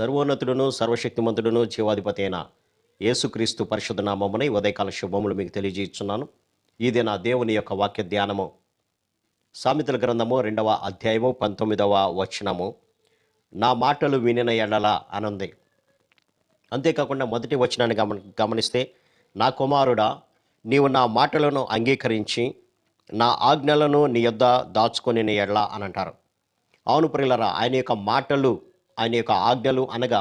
సర్వోన్నతుడును సర్వశక్తిమంతుడును జీవాధిపతి అయిన యేసుక్రీస్తు పరిశుద్ధ నామమున ఈ ఉదయకాల శుభములు మీకు తెలియజేస్తున్నాను. ఇది నా దేవుని యొక్క వాక్య ధ్యానము. సామెతల గ్రంథము 2వ అధ్యాయము 19వ వచనము. నా మాటలు వినిన ఎడల అనుంది. అంతేకాకుండా మొదటి వచనాన్ని గమనిస్తే, నా కుమారుడా, నీవు నా మాటలను అంగీకరించి నా ఆజ్ఞలను నీ యొద్ద దాచుకొని ఎడల అని అంటారు. అవును ప్రియులరా, ఆయన యొక్క మాటలు, ఆయన యొక్క ఆజ్ఞలు అనగా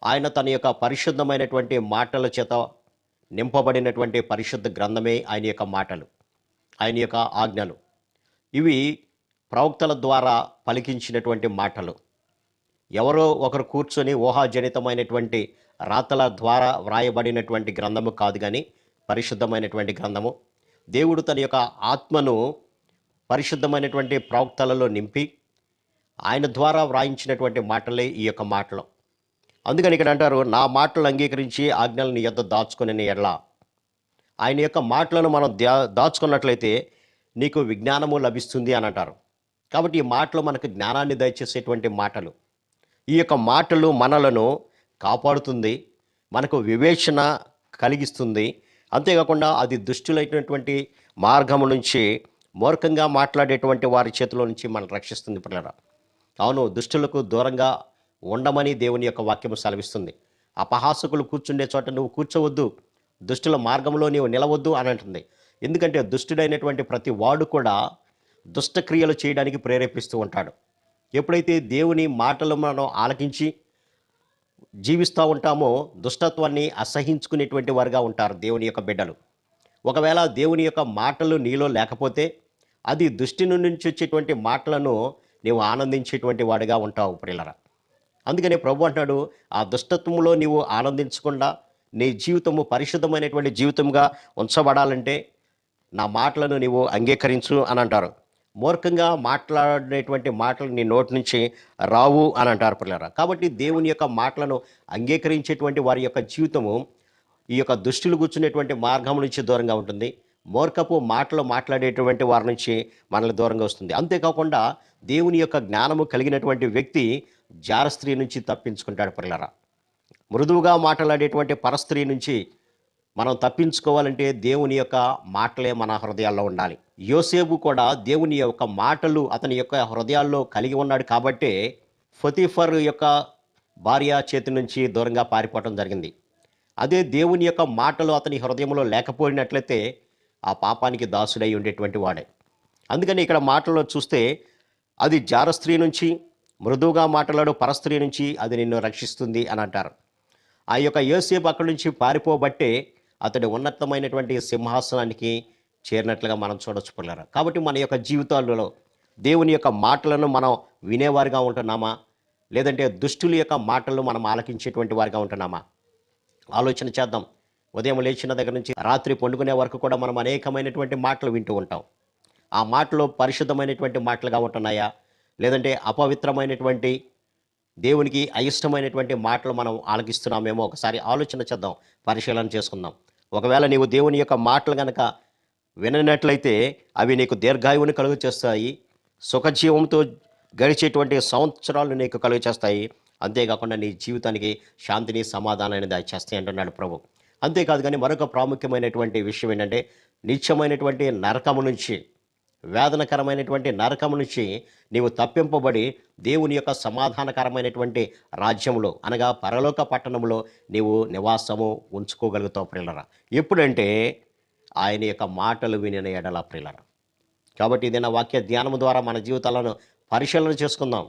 ఆయన తన యొక్క పరిశుద్ధమైనటువంటి మాటల చేత నింపబడినటువంటి పరిశుద్ధ గ్రంథమే ఆయన యొక్క మాటలు, ఆయన యొక్క ఆజ్ఞలు. ఇవి ప్రవక్తల ద్వారా పలికించినటువంటి మాటలు. ఎవరో ఒకరు కూర్చొని ఊహాజనితమైనటువంటి రాతల ద్వారా వ్రాయబడినటువంటి గ్రంథము కాదు, కానీ పరిశుద్ధమైనటువంటి గ్రంథము. దేవుడు తన యొక్క ఆత్మను పరిశుద్ధమైనటువంటి ప్రవక్తలలో నింపి ఆయన ద్వారా వ్రాయించినటువంటి మాటలే ఈ యొక్క మాటలు. అందుకని ఇక్కడ అంటారు, నా మాటలు అంగీకరించి ఆజ్ఞలను నీ యొద్ద దాచుకొని ఎడల. ఆయన యొక్క మాటలను మనం దాచుకున్నట్లయితే నీకు విజ్ఞానము లభిస్తుంది అని అంటారు. కాబట్టి ఈ మాటలు మనకు జ్ఞానాన్ని దయచేసేటువంటి మాటలు. ఈ యొక్క మాటలు మనలను కాపాడుతుంది, మనకు వివేచన కలిగిస్తుంది. అంతేకాకుండా అది దుష్టులైనటువంటి మార్గము నుంచి, మూర్ఖంగా మాట్లాడేటువంటి వారి చేతిలో నుంచి మనం రక్షిస్తుంది పిల్లరా. అవును, దుష్టులకు దూరంగా ఉండమని దేవుని యొక్క వాక్యము సెలవిస్తుంది. అపహాసకులు కూర్చుండే చోట నువ్వు కూర్చోవద్దు, దుష్టుల మార్గంలో నీవు నిలవద్దు అని అంటుంది. ఎందుకంటే దుష్టుడైనటువంటి ప్రతి వాడు కూడా దుష్టక్రియలు చేయడానికి ప్రేరేపిస్తూ ఉంటాడు. ఎప్పుడైతే దేవుని మాటలు మనం ఆలకించి జీవిస్తూ ఉంటామో దుష్టత్వాన్ని అసహించుకునేటువంటి వారుగా ఉంటారు దేవుని యొక్క బిడ్డలు. ఒకవేళ దేవుని యొక్క మాటలు నీలో లేకపోతే అది దుష్టి నుంచి వచ్చేటువంటి మాటలను నీవు ఆనందించేటువంటి వాడిగా ఉంటావు ప్రియులరా. అందుకనే ప్రభు అంటాడు, ఆ దుష్టత్వంలో నీవు ఆనందించకుండా నీ జీవితము పరిశుద్ధమైనటువంటి జీవితంగా ఉంచబడాలంటే నా మాటలను నీవు అంగీకరించు అని అంటారు. మూర్ఖంగా మాట్లాడేటువంటి మాటలు నీ నోటి నుంచి రావు అని అంటారు పిల్లరా. కాబట్టి దేవుని యొక్క మాటలను అంగీకరించేటువంటి వారి యొక్క జీవితము ఈ యొక్క దుష్టులు కూర్చునేటువంటి మార్గం నుంచి దూరంగా ఉంటుంది. మూర్ఖపు మాటలు మాట్లాడేటువంటి వారి నుంచి మనల్ని దూరంగా వస్తుంది. అంతేకాకుండా దేవుని యొక్క జ్ఞానము కలిగినటువంటి వ్యక్తి జారస్త్రీ నుంచి తప్పించుకుంటాడు పిల్లరా. మృదువుగా మాట్లాడేటువంటి పరస్త్రీ నుంచి మనం తప్పించుకోవాలంటే దేవుని యొక్క మాటలే మన హృదయాల్లో ఉండాలి. యోసేపు కూడా దేవుని యొక్క మాటలు అతని యొక్క హృదయాల్లో కలిగి ఉన్నాడు కాబట్టే పొతీఫర్ యొక్క భార్య చేతి నుంచి దూరంగా పారిపోవటం జరిగింది. అదే దేవుని యొక్క మాటలు అతని హృదయంలో లేకపోయినట్లయితే ఆ పాపానికి దాసుడై ఉండేటువంటి వాడే. అందుకని ఇక్కడ మాటల్లో చూస్తే అది జారస్త్రీ నుంచి, మృదువుగా మాట్లాడు పరస్త్రీ నుంచి అది నిన్ను రక్షిస్తుంది అని అంటారు. ఆ యొక్క యోసేపు అక్కడి నుంచి పారిపోబట్టే అతడి ఉన్నతమైనటువంటి సింహాసనానికి చేరినట్లుగా మనం చూడొచ్చు పిల్లరా. కాబట్టి మన యొక్క జీవితాలలో దేవుని యొక్క మాటలను మనం వినేవారిగా ఉంటున్నామా, లేదంటే దుష్టుల యొక్క మాటలు మనం ఆలకించేటువంటి వారిగా ఉంటున్నామా? ఆలోచన చేద్దాం. ఉదయం లేచిన దగ్గర నుంచి రాత్రి పండుకునే వరకు కూడా మనం అనేకమైనటువంటి మాటలు వింటూ ఉంటాం. ఆ మాటలు పరిశుద్ధమైనటువంటి మాటలుగా ఉంటున్నాయా, లేదంటే అపవిత్రమైనటువంటి దేవునికి అయిష్టమైనటువంటి మాటలు మనం ఆలకిస్తున్నామేమో ఒకసారి ఆలోచన చేద్దాం, పరిశీలన చేసుకుందాం. ఒకవేళ నీవు దేవుని యొక్క మాటలు కనుక విననట్లయితే అవి నీకు దీర్ఘాయువుని కలుగు చేస్తాయి, సుఖజీవంతో గడిచేటువంటి సంవత్సరాలు నీకు కలుగు చేస్తాయి. అంతేకాకుండా నీ జీవితానికి శాంతిని, సమాధానాన్ని దయచేస్తాయి అంటున్నాడు ప్రభు. అంతేకాదు కానీ మరొక ప్రాముఖ్యమైనటువంటి విషయం ఏంటంటే, నిత్యమైనటువంటి నరకము నుంచి, వేదనకరమైనటువంటి నరకము నుంచి నీవు తప్పింపబడి దేవుని యొక్క సమాధానకరమైనటువంటి రాజ్యంలో అనగా పరలోక పట్టణంలో నీవు నివాసము ఉంచుకోగలుగుతావు ప్రియులరా. ఎప్పుడంటే ఆయన యొక్క మాటలు వినిన ఎడల ప్రియులరా. కాబట్టి ఇది నా వాక్య ధ్యానం ద్వారా మన జీవితాలను పరిశీలన చేసుకుందాం.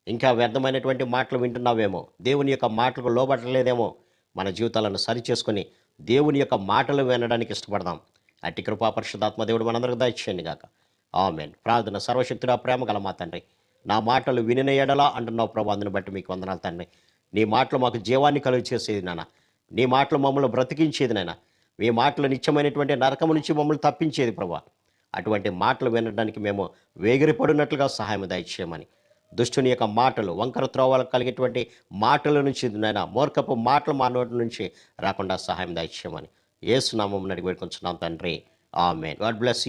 ఇంకా వ్యర్థమైనటువంటి మాటలు వింటున్నావేమో, దేవుని యొక్క మాటలకు లోబడలేదేమో, మన జీవితాలను సరిచేసుకొని దేవుని యొక్క మాటలు వినడానికి ఇష్టపడదాం. అట్టి కృపా పరిశుద్ధాత్మ దేవుడు మనందరికీ దయచేయండి గాక. ఆమేన్. ప్రార్థన. సర్వశక్తుడా, ప్రేమ గల మా తండ్రి, నా మాటలు వినిన ఎడలా అంటున్నావు ప్రభు. అందుని బట్టి మీకు వందనాలు తండ్రి. నీ మాటలు మాకు జీవాన్ని కలుగు చేసేది నాన్న, నీ మాటలు మమ్మల్ని బ్రతికించేది నాయన, మీ మాటలు నిత్యమైనటువంటి నరకము నుంచి మమ్మల్ని తప్పించేది ప్రభు. అటువంటి మాటలు వినడానికి మేము వేగిరపడినట్లుగా సహాయం దయచేయమని, దుష్టుని యొక్క మాటలు, వంకర త్రోవలు కలిగేటువంటి మాటల నుంచి నాయన, మూర్ఖపు మాటలు మా నోటి నుంచి రాకుండా సహాయం దయచేయమని యేసు నామమున అడిగి వేడుకొంచున్నాం తండ్రి. ఆమేన్. God bless you.